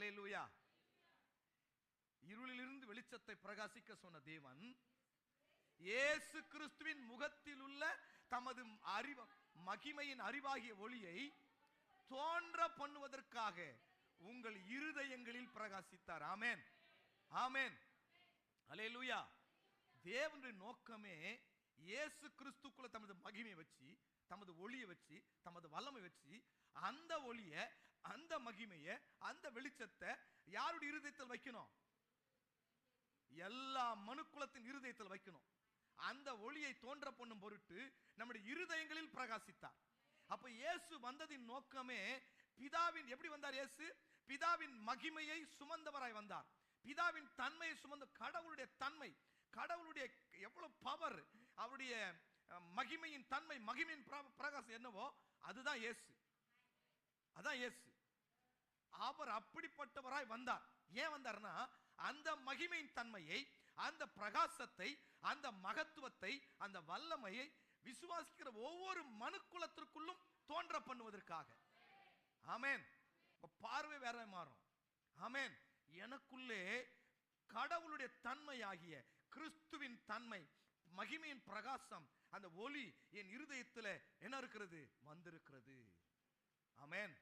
அல்லேலூயா. இருளிலிருந்து வெளிச்சத்தை பிரகாசிக்க சொன்ன தேவன் இயேசு கிறிஸ்துவின் முகத்தில் உள்ள தமது மகிமையின் அறிவாகிய ஒளியை தோன்ற பண்ணுவதற்காக உங்கள் இருதயங்களில் பிரகாசித்தார். ஆமென், ஆமென், அல்லேலூயா. தேவனுடைய நோக்கமே இயேசு கிறிஸ்துக்குள்ள தமது மகிமையை வச்சு, தமது ஒளியை வச்சு, தமது வல்லமை வச்சு, அந்த ஒளியை, அந்த மகிமையை, அந்த வெளிச்சத்தை யாருடைய இருதயத்தில் வைக்கணும்? எல்லா மனுக்குலத்தின் இருதயத்தில் வைக்கணும். அந்த ஒளியை தோன்ற பண்ணும் பொருட்டு நம்முடைய இருதயங்களில் பிரகாசித்தார். அப்ப இயேசு வந்ததின் நோக்கமே பிதாவின், எப்படி வந்தார் இயேசு? பிதாவின் மகிமையை சுமந்தவராய் வந்தார். பிதாவின் தன்மையை சுமந்த, கடவுளுடைய தன்மை, கடவுளுடைய எவ்வளவு பவர், அவருடைய மகிமையின் தன்மை, மகிமையின் பிரகாசம் என்னவோ அதுதான் இயேசு. அதான் இயேசு. அவர் அப்படிப்பட்டவராய் வந்தார். ஏன் வந்தார்னா, அந்த மகிமையின் தன்மையை, அந்த பிரகாசத்தை, அந்த மகத்துவத்தை, அந்த வல்லமையை விசுவாசிக்கிற ஒவ்வொரு மனுக்குலத்திற்குள்ளும் தோன்ற பண்ணுவதற்காக. ஆமென். பார்வை வேற மாறும். ஆமென். எனக்குள்ளே கடவுளுடைய தன்மையாகிய கிறிஸ்துவின் தன்மை, மகிமையின் பிரகாசம், அந்த ஒளி என் இருதயத்தில் என்ன இருக்கிறது? வந்திருக்கிறது. ஆமென்.